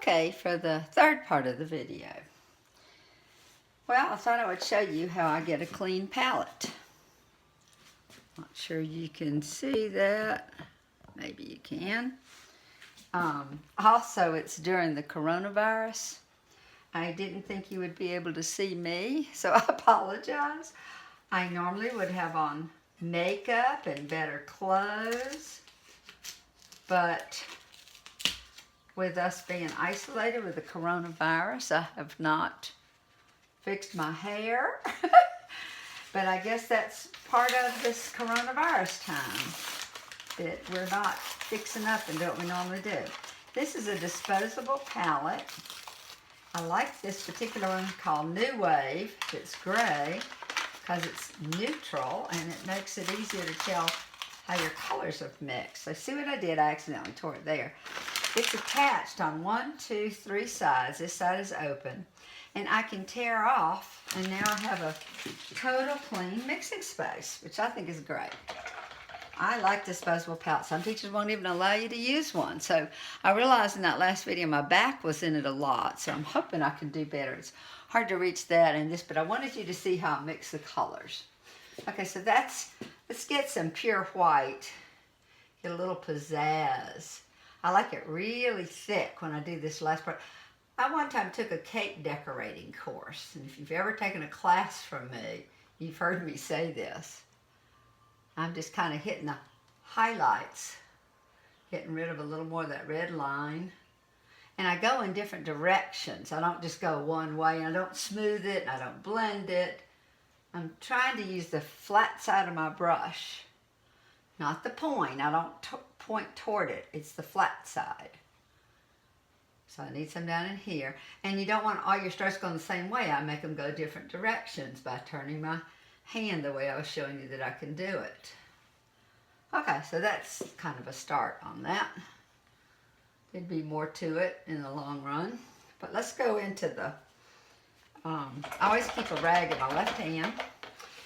Okay, for the third part of the video. Well, I thought I would show you how I get a clean palette. Not sure you can see that. Maybe you can. Also, it's during the coronavirus. I didn't think you would be able to see me, so I apologize. I normally would have on makeup and better clothes, but with us being isolated with the coronavirus, I have not fixed my hair. But I guess that's part of this coronavirus time, that we're not fixing up and do what we normally do. This is a disposable palette. I like this particular one called New Wave. It's gray because it's neutral and it makes it easier to tell how your colors have mixed. So see what I did? I accidentally tore it there. It's attached on 1, 2, 3 sides. This side is open. And I can tear off, and now I have a total clean mixing space, which I think is great. I like disposable palettes. Some teachers won't even allow you to use one. So I realized in that last video my back was in it a lot, so I'm hoping I can do better. It's hard to reach that in this, but I wanted you to see how I mix the colors. Okay, so let's get some pure white, get a little pizzazz. I like it really thick when I do this last part. I one time took a cake decorating course, and if you've ever taken a class from me, you've heard me say this. I'm just kind of hitting the highlights, getting rid of a little more of that red line. And I go in different directions. I don't just go one way, and I don't smooth it, and I don't blend it. I'm trying to use the flat side of my brush, not the point. I don't point toward it. It's the flat side. So I need some down in here. And you don't want all your strokes going the same way. I make them go different directions by turning my hand the way I was showing you that I can do it. Okay, so that's kind of a start on that. There'd be more to it in the long run. But let's go into the, I always keep a rag in my left hand.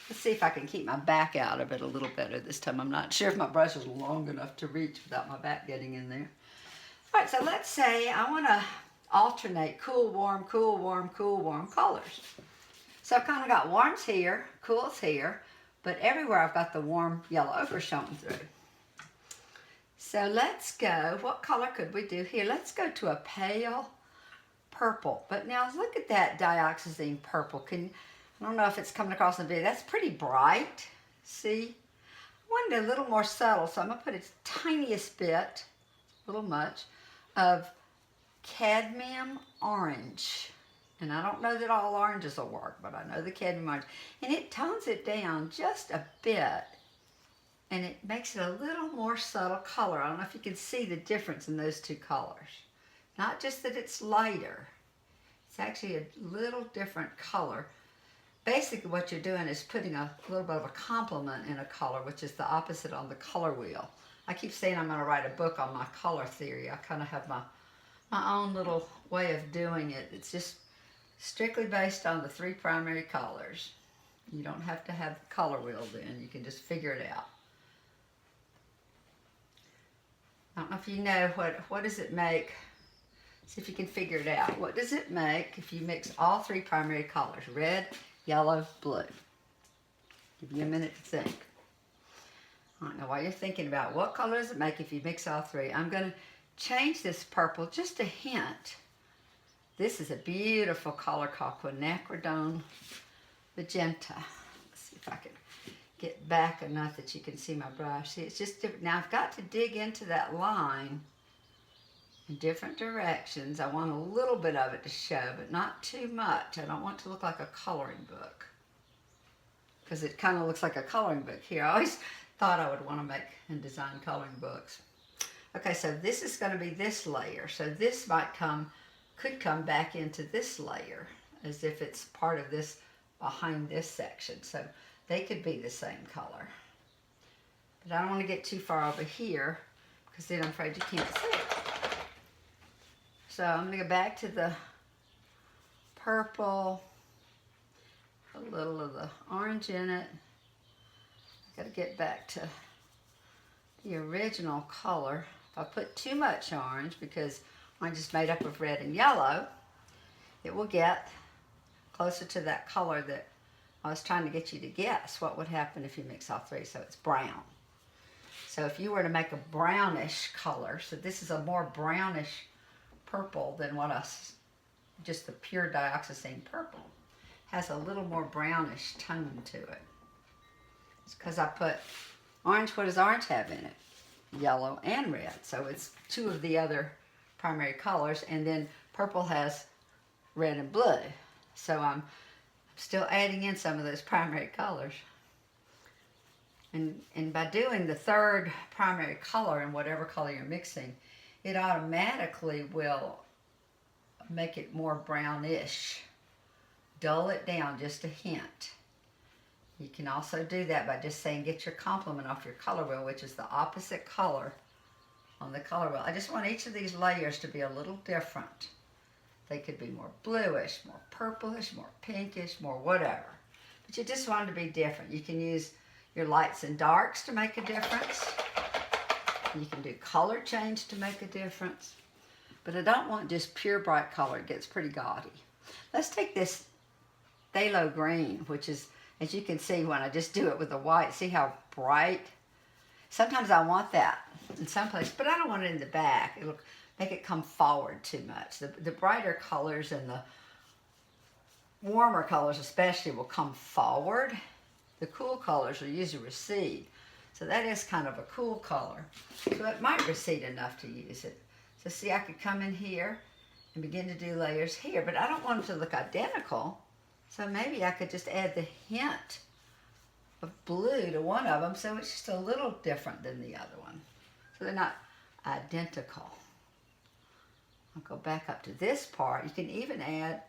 Let's see if I can keep my back out of it a little better this time. I'm not sure if my brush is long enough to reach without my back getting in there. All right, so let's say I want to alternate cool, warm, cool, warm, cool, warm colors. So I've kind of got warms here, cools here, but everywhere I've got the warm yellow ochre showing through. So let's go, what color could we do here? Let's go to a pale purple. But now look at that dioxazine purple. I don't know if it's coming across in the video. That's pretty bright. See? I wanted a little more subtle, so I'm going to put a tiniest bit, a little much, of cadmium orange. And I don't know that all oranges will work, but I know the cadmium orange. And it tones it down just a bit, and it makes it a little more subtle color. I don't know if you can see the difference in those two colors. Not just that it's lighter. It's actually a little different color. Basically what you're doing is putting a little bit of a complement in a color, which is the opposite on the color wheel. I keep saying I'm going to write a book on my color theory. I kind of have my own little way of doing it. It's just strictly based on the 3 primary colors. You don't have to have the color wheel then. You can just figure it out. I don't know if you know what does it make. See if you can figure it out. What does it make if you mix all 3 primary colors? Red, yellow, blue. Give you a minute to think. I don't know why you're thinking about what color does it make if you mix all 3. I'm going to change this purple just a hint. This is a beautiful color called quinacridone magenta. Let's see if I can get back enough that you can see my brush. See, it's just different. Now I've got to dig into that line in different directions. I want a little bit of it to show, but not too much. I don't want it to look like a coloring book, because it kind of looks like a coloring book here. I always thought I would want to make and design coloring books. Okay, so this is going to be this layer. So this could come back into this layer as if it's part of this behind this section. So they could be the same color. But I don't want to get too far over here because then I'm afraid you can't see it. So I'm going to go back to the purple, a little of the orange in it. Got to get back to the original color. If I put too much orange, because I just made up of red and yellow, it will get closer to that color that I was trying to get you to guess what would happen if you mix all three. So it's brown. So if you were to make a brownish color, so this is a more brownish purple than what just the pure dioxazine purple, has a little more brownish tone to it. It's because I put orange. What does orange have in it? Yellow and red. So it's two of the other primary colors, and then purple has red and blue. So I'm still adding in some of those primary colors. And by doing the third primary color in whatever color you're mixing, it automatically will make it more brownish. Dull it down just a hint. You can also do that by just saying get your complement off your color wheel, which is the opposite color on the color wheel. I just want each of these layers to be a little different. They could be more bluish, more purplish, more pinkish, more whatever. But you just want them to be different. You can use your lights and darks to make a difference. You can do color change to make a difference. But I don't want just pure bright color. It gets pretty gaudy. Let's take this phthalo green, which is, as you can see when I just do it with the white, see how bright? Sometimes I want that in some places, but I don't want it in the back. It'll make it come forward too much. The brighter colors and the warmer colors especially will come forward. The cool colors will usually recede. So that is kind of a cool color. So it might recede enough to use it. So see, I could come in here and begin to do layers here, but I don't want them to look identical. So maybe I could just add the hint of blue to one of them so it's just a little different than the other one. So they're not identical. I'll go back up to this part. You can even add,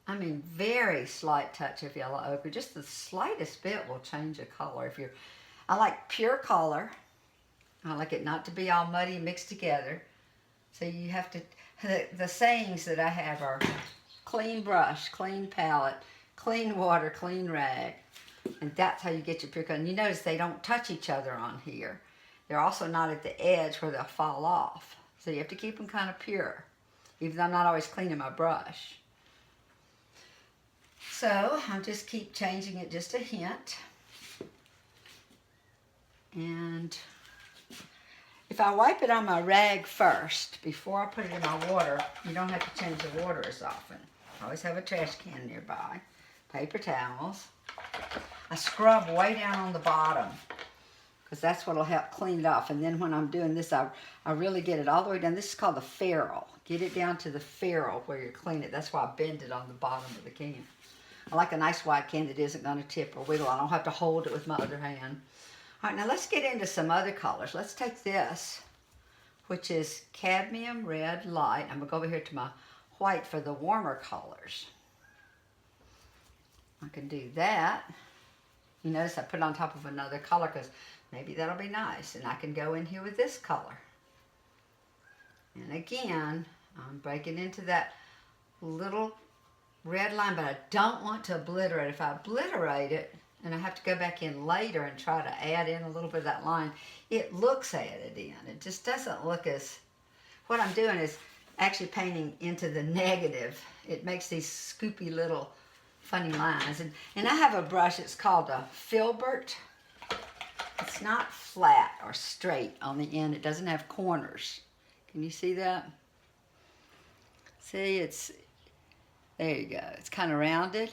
very slight touch of yellow ochre. Just the slightest bit will change the color. I like pure color. I like it not to be all muddy mixed together. So you have to, the sayings that I have are clean brush, clean palette, clean water, clean rag. And that's how you get your pure color. And you notice they don't touch each other on here. They're also not at the edge where they'll fall off. So you have to keep them kind of pure, even though I'm not always cleaning my brush. So I'll just keep changing it just a hint. And if I wipe it on my rag first, before I put it in my water, you don't have to change the water as often. I always have a trash can nearby, paper towels. I scrub way down on the bottom because that's what will help clean it off. And then when I'm doing this, I really get it all the way down. This is called the ferrule. Get it down to the ferrule where you clean it. That's why I bend it on the bottom of the can. I like a nice wide can that isn't going to tip or wiggle. I don't have to hold it with my other hand. All right, now let's get into some other colors. Let's take this, which is cadmium red light. I'm going to go over here to my white for the warmer colors. I can do that. You notice I put it on top of another color because maybe that'll be nice. And I can go in here with this color. And again, I'm breaking into that little red line, but I don't want to obliterate. If I obliterate it, and I have to go back in later and try to add in a little bit of that line, it looks added in. It just doesn't look as... What I'm doing is actually painting into the negative. It makes these scoopy little funny lines. And I have a brush, it's called a filbert. It's not flat or straight on the end. It doesn't have corners. Can you see that? See, there you go. It's kind of rounded.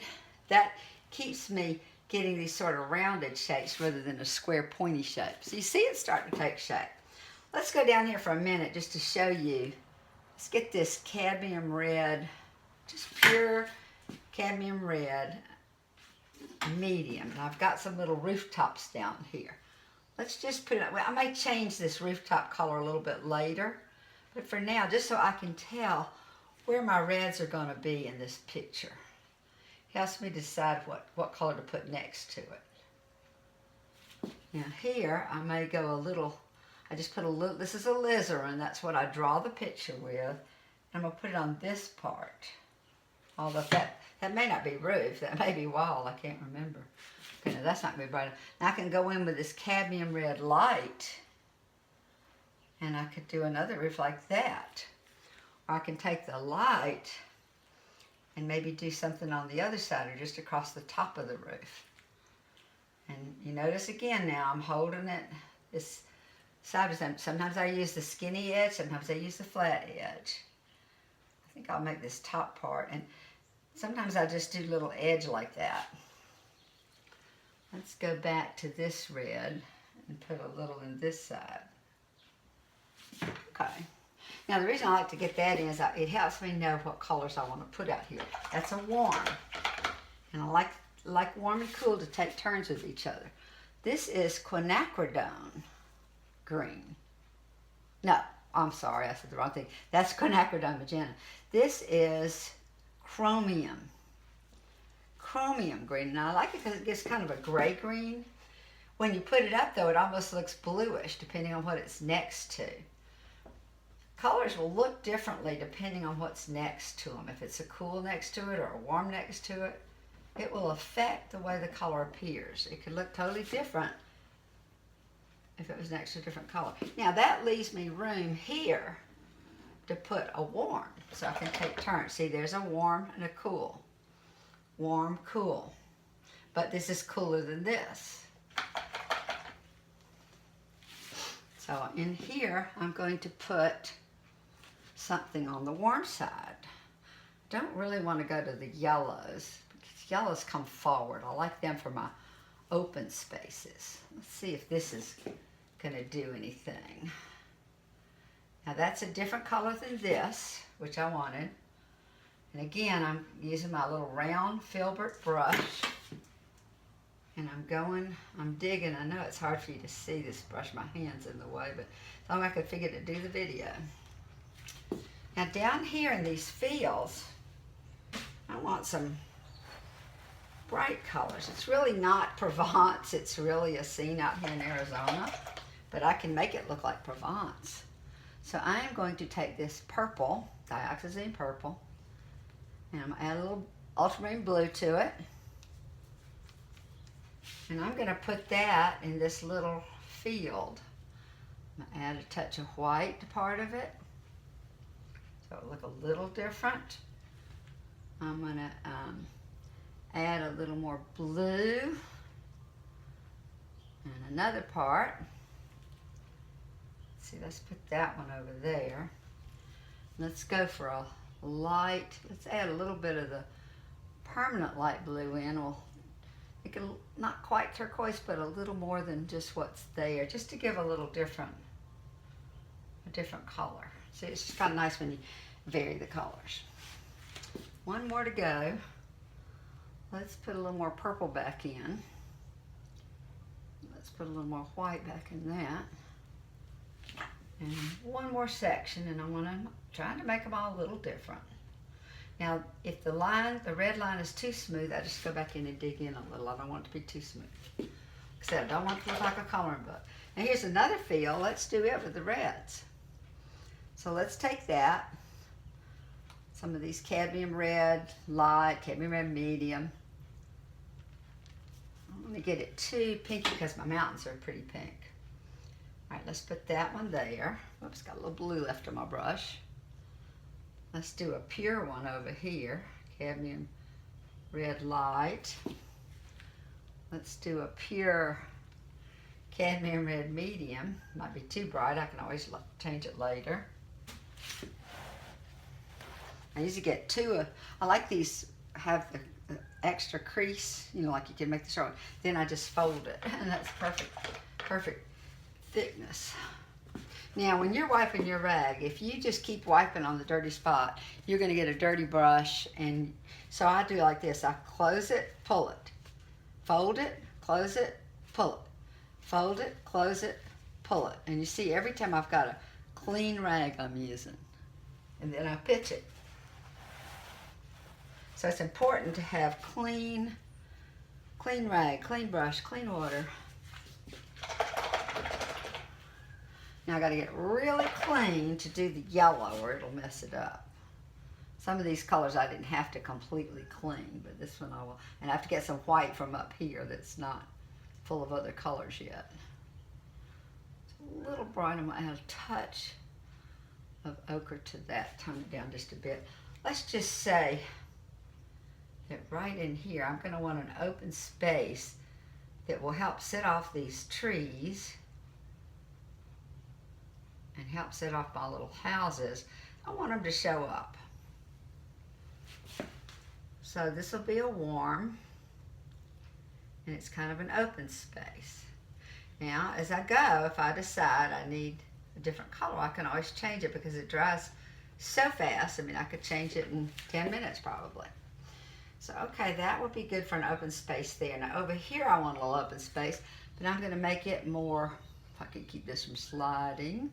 That keeps me getting these sort of rounded shapes rather than a square pointy shape. So you see it's starting to take shape. Let's go down here for a minute just to show you. Let's get this cadmium red, just pure cadmium red, medium. And I've got some little rooftops down here. Let's just put it, well, I may change this rooftop color a little bit later, but for now, just so I can tell where my reds are going to be in this picture. It helps me decide what color to put next to it. Now here, I may go a little, I just put a little, this is alizarin, that's what I draw the picture with. And I'm going to put it on this part. Although that may not be roof, that may be wall, I can't remember. Okay, now that's not going to be bright enough. Now I can go in with this cadmium red light, and I could do another roof like that. Or I can take the light and maybe do something on the other side or just across the top of the roof. And you notice again now I'm holding it this side by side. Sometimes I use the skinny edge, sometimes I use the flat edge. I think I'll make this top part, and sometimes I just do a little edge like that. Let's go back to this red and put a little in this side. Okay. Now the reason I like to get that in is it helps me know what colors I want to put out here. That's a warm. And I like warm and cool to take turns with each other. This is quinacridone green. No, I'm sorry, I said the wrong thing. That's quinacridone magenta. This is chromium green. And I like it because it gets kind of a gray green. When you put it up though, it almost looks bluish depending on what it's next to. Colors will look differently depending on what's next to them. If it's a cool next to it or a warm next to it, it will affect the way the color appears. It could look totally different if it was next to a different color. Now that leaves me room here to put a warm, so I can take turns. See, there's a warm and a cool. Warm, cool. But this is cooler than this. So in here, I'm going to put something on the warm side. Don't really want to go to the yellows because yellows come forward. I like them for my open spaces. Let's see if this is going to do anything. Now that's a different color than this, which I wanted. And again, I'm using my little round filbert brush. And I'm digging. I know it's hard for you to see this brush. My hand's in the way, but as long as I could figure to do the video. Now down here in these fields, I want some bright colors. It's really not Provence. It's really a scene out here in Arizona, but I can make it look like Provence. So I am going to take this purple, dioxazine purple, and I'm going to add a little ultramarine blue to it. And I'm going to put that in this little field. I'm going to add a touch of white to part of it, so it'll look a little different. I'm going to add a little more blue and another part. See, let's put that one over there. Let's go for a light. Let's add a little bit of the permanent light blue in. We'll make it not quite turquoise, but a little more than just what's there, just to give a little different color. See, it's just kind of nice when you vary the colors. One more to go. Let's put a little more purple back in. Let's put a little more white back in that. And one more section, and I'm trying to make them all a little different. Now, if the red line is too smooth, I just go back in and dig in a little. I don't want it to be too smooth. Except I don't want it to look like a coloring book. Now here's another field. Let's do it with the reds. So let's take that. Some of these cadmium red light, cadmium red medium. I don't want to get it too pinky because my mountains are pretty pink. All right, let's put that one there. Oops, got a little blue left on my brush. Let's do a pure one over here, cadmium red light. Let's do a pure cadmium red medium. Might be too bright, I can always change it later. I usually get two, I like these, have the extra crease, you know, like you can make the short. Then I just fold it, and that's perfect thickness. Now, when you're wiping your rag, if you just keep wiping on the dirty spot, you're going to get a dirty brush. And so I do like this. I close it, pull it, fold it, close it, pull it, fold it, close it, pull it. And you see, every time I've got a clean rag I'm using. And then I pitch it. So it's important to have clean rag, clean brush, clean water. Now I got to get really clean to do the yellow or it'll mess it up. Some of these colors I didn't have to completely clean, but this one I will. And I have to get some white from up here that's not full of other colors yet. It's a little bright. I'm going to add a touch of ochre to that. Tone it down just a bit. Let's just say that right in here, I'm going to want an open space that will help set off these trees and help set off my little houses. I want them to show up. So this will be a warm, and it's kind of an open space. Now, as I go, if I decide I need a different color, I can always change it because it dries so fast. I mean, I could change it in 10 minutes probably. So, okay, that would be good for an open space there. Now, over here, I want a little open space, but I'm going to make it more, if I can keep this from sliding,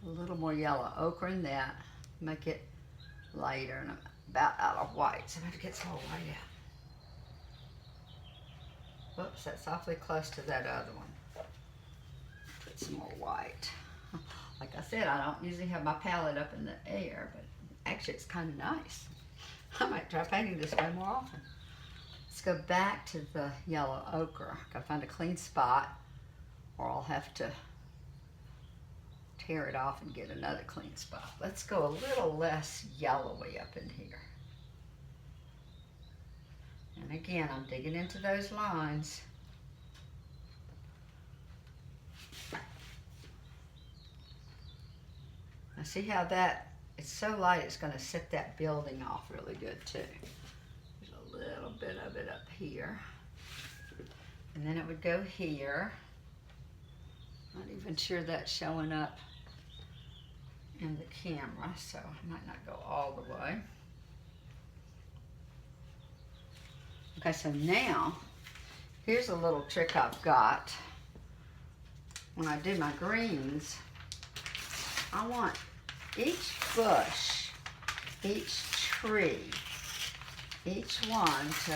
put a little more yellow ochre in that, make it lighter, and I'm about out of white, so I'm going to get some more white out. Whoops, that's awfully close to that other one. Put some more white. Like I said, I don't usually have my palette up in the air, but actually it's kind of nice. I might try painting this way more often. Let's go back to the yellow ochre. Gotta find a clean spot, or I'll have to tear it off and get another clean spot. Let's go a little less yellowy up in here. And again, I'm digging into those lines. Now see how that, it's so light, it's going to set that building off really good too. There's a little bit of it up here. And then it would go here. Not even sure that's showing up in the camera, so I might not go all the way. Okay, so now, here's a little trick I've got. When I do my greens, I want each bush, each tree, each one to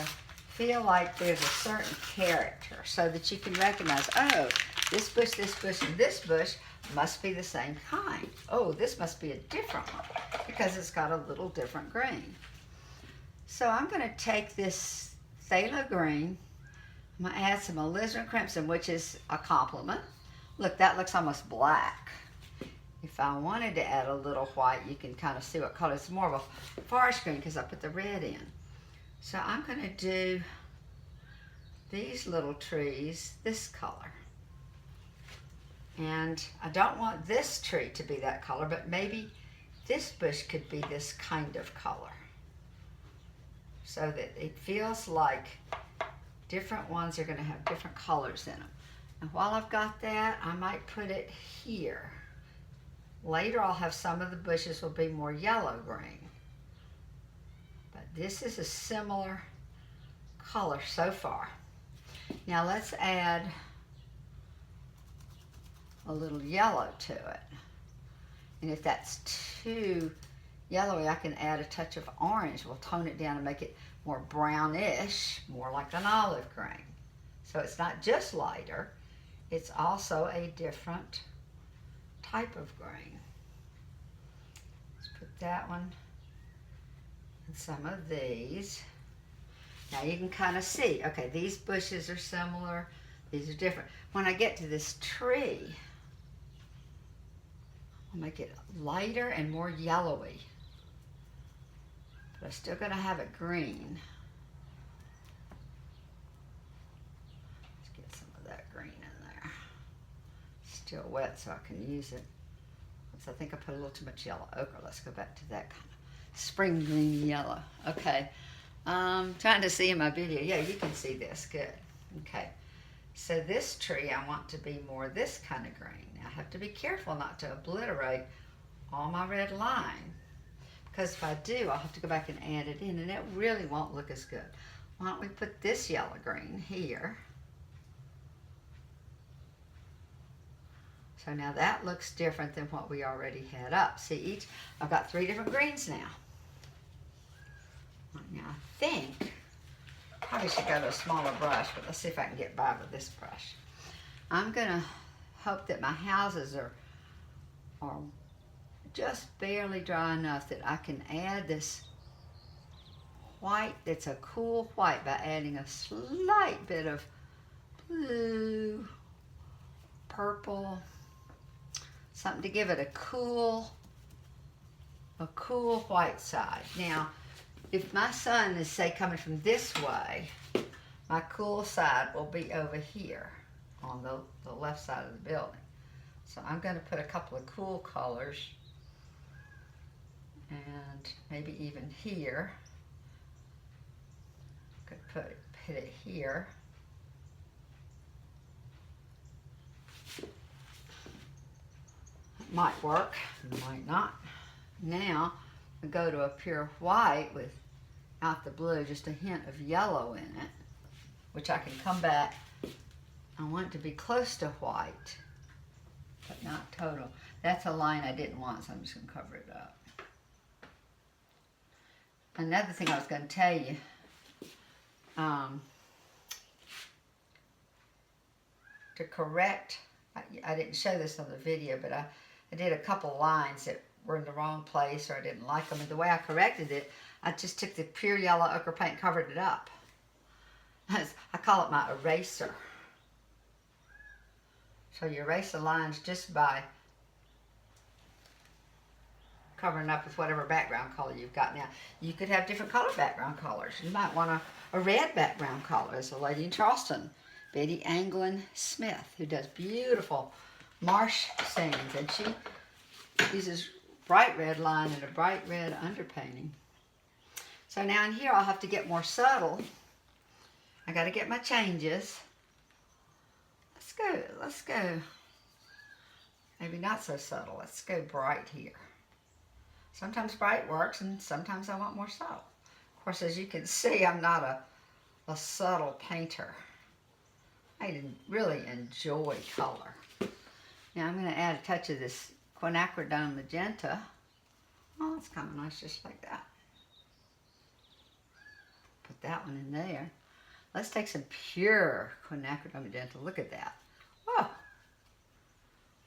feel like there's a certain character so that you can recognize, oh, this bush, and this bush must be the same kind. Oh, this must be a different one because it's got a little different green. So I'm going to take this phthalo green, I'm going to add some alizarin crimson, which is a complement. Look, that looks almost black. If I wanted to add a little white, you can kind of see what color. It's more of a forest green because I put the red in. So I'm going to do these little trees this color. And I don't want this tree to be that color, but maybe this bush could be this kind of color, so that it feels like different ones are going to have different colors in them. And while I've got that, I might put it here. Later I'll have some of the bushes will be more yellow-green. But this is a similar color so far. Now let's add a little yellow to it. And if that's too yellowy, I can add a touch of orange. We'll tone it down and make it more brownish, more like an olive green. So it's not just lighter, it's also a different type of green. Let's put that one and some of these. Now you can kind of see, okay, these bushes are similar, these are different. When I get to this tree, I'll make it lighter and more yellowy. But I'm still going to have it green. Let's get some of that green in there. Still wet so I can use it. Oops, I think I put a little too much yellow ochre. Let's go back to that kind of spring green yellow. Okay. Trying to see in my video. Yeah, you can see this. Good. Okay. So this tree I want to be more this kind of green. Now I have to be careful not to obliterate all my red line, because if I do, I'll have to go back and add it in, and it really won't look as good. Why don't we put this yellow green here? So now that looks different than what we already had up. See, I've got 3 different greens now. Now I think probably should go to a smaller brush, but let's see if I can get by with this brush. I'm gonna hope that my houses are just barely dry enough that I can add this white that's a cool white by adding a slight bit of blue, purple, Something to give it a cool white side. Now, if my sun is, say, coming from this way, my cool side will be over here on the left side of the building. So I'm going to put a couple of cool colors, and maybe even here. Could put it here. It might work, might not. Now we go to a pure white without the blue, just a hint of yellow in it, which I can come back. I want it to be close to white, but not total. That's a line I didn't want, so I'm just going to cover it up. Another thing I was going to tell you, to correct, I didn't show this on the video, but I did a couple lines that were in the wrong place, or I didn't like them, and the way I corrected it, I just took the pure yellow ochre paint and covered it up. I call it my eraser. So you erase the lines just by covering up with whatever background color you've got. Now, you could have different color background colors. You might want a red background color. There's a lady in Charleston, Betty Anglin Smith, who does beautiful marsh scenes, and she uses bright red line and a bright red underpainting. So now in here I'll have to get more subtle. I got to get my changes. Let's go. Maybe not so subtle. Let's go bright here. Sometimes bright works, and sometimes I want more subtle. Of course, as you can see, I'm not a subtle painter. I really enjoy color. Now I'm going to add a touch of this quinacridone magenta. Oh, it's kind of nice just like that. Put that one in there. Let's take some pure quinacridone magenta. Look at that. Whoa.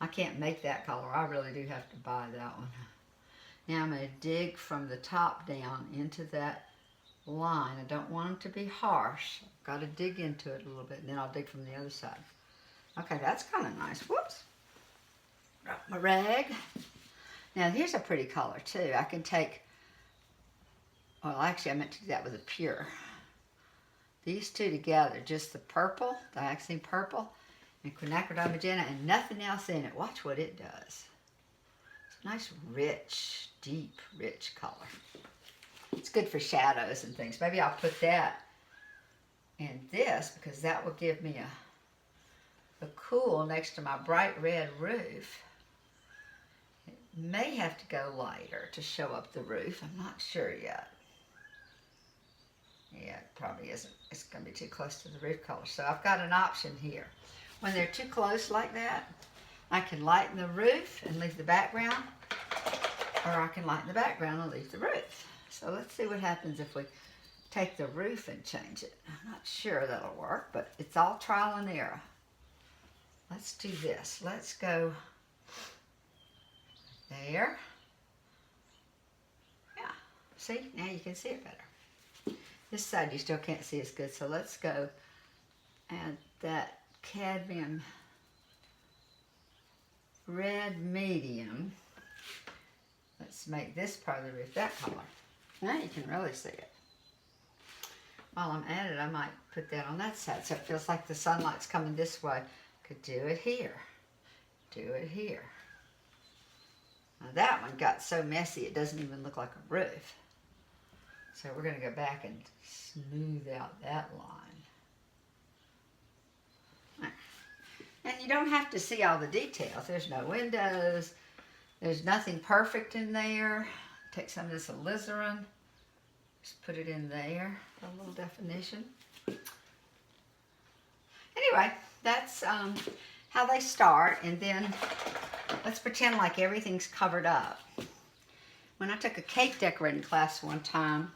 I can't make that color. I really do have to buy that one. Now I'm going to dig from the top down into that line. I don't want them to be harsh. I've got to dig into it a little bit, and then I'll dig from the other side. Okay, that's kind of nice. Whoops. Drop my rag. Now here's a pretty color too. I can take, well actually I meant to do that with a pure. These two together, just the purple, the dioxazine purple, and quinacridone magenta, and nothing else in it. Watch what it does. It's a nice, rich, deep, rich color. It's good for shadows and things. Maybe I'll put that in this, because that will give me a cool next to my bright red roof. It may have to go lighter to show up the roof. I'm not sure yet. Yeah, it probably isn't. It's going to be too close to the roof color. So I've got an option here. When they're too close like that, I can lighten the roof and leave the background, or I can lighten the background and leave the roof. So let's see what happens if we take the roof and change it. I'm not sure that'll work, but it's all trial and error. Let's do this. Let's go there. Yeah, see? Now you can see it better. This side you still can't see as good, so let's go add that cadmium red medium. Let's make this part of the roof that color. Now you can really see it. While I'm at it, I might put that on that side so it feels like the sunlight's coming this way. Could do it here. Do it here. Now that one got so messy it doesn't even look like a roof. So we're going to go back and smooth out that line. And you don't have to see all the details. There's no windows. There's nothing perfect in there. Take some of this alizarin. Just put it in there for a little definition. Anyway, that's how they start. And then let's pretend like everything's covered up. When I took a cake decorating class one time,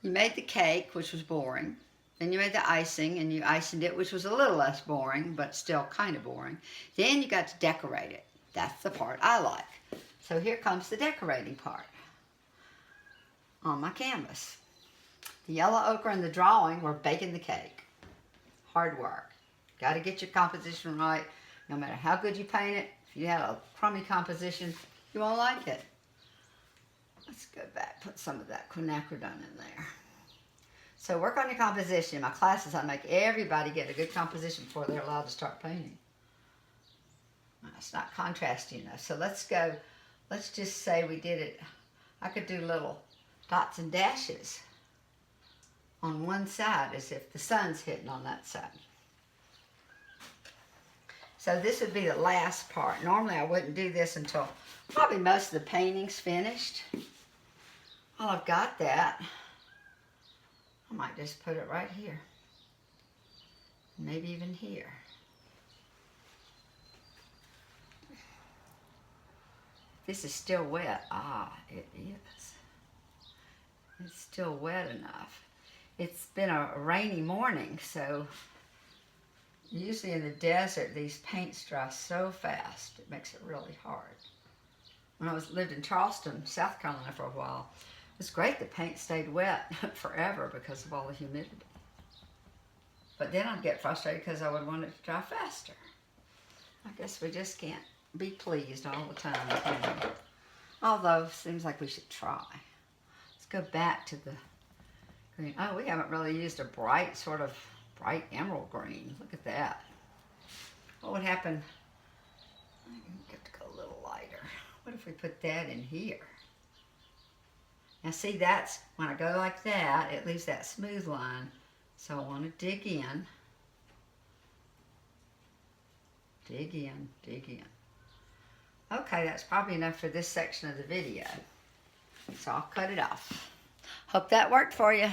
you made the cake, which was boring. Then you made the icing, and you iced it, which was a little less boring, but still kind of boring. Then you got to decorate it. That's the part I like. So here comes the decorating part on my canvas. The yellow ochre and the drawing were baking the cake. Hard work. Got to get your composition right. No matter how good you paint it, If you had a crummy composition, you won't like it. Let's go back, put some of that quinacridone in there. So work on your composition. In my classes, I make everybody get a good composition before they're allowed to start painting. It's not contrasty enough. So let's go, let's just say we did it. I could do little dots and dashes on one side as if the sun's hitting on that side. So this would be the last part. Normally I wouldn't do this until probably most of the painting's finished. Well, I've got that. I might just put it right here. Maybe even here. This is still wet. Ah, it is. It's still wet enough. It's been a rainy morning, so usually in the desert, these paints dry so fast, it makes it really hard. When I lived in Charleston, South Carolina for a while, it was great. The paint stayed wet forever because of all the humidity. But then I'd get frustrated because I would want it to dry faster. I guess we just can't be pleased all the time. Although, it seems like we should try. Let's go back to the green. Oh, we haven't really used a bright, sort of bright emerald green. Look at that. What would happen? I have to go a little lighter. What if we put that in here? Now see, that's, when I go like that, it leaves that smooth line. So I want to dig in. Dig in, dig in. Okay, that's probably enough for this section of the video. So I'll cut it off. Hope that worked for you.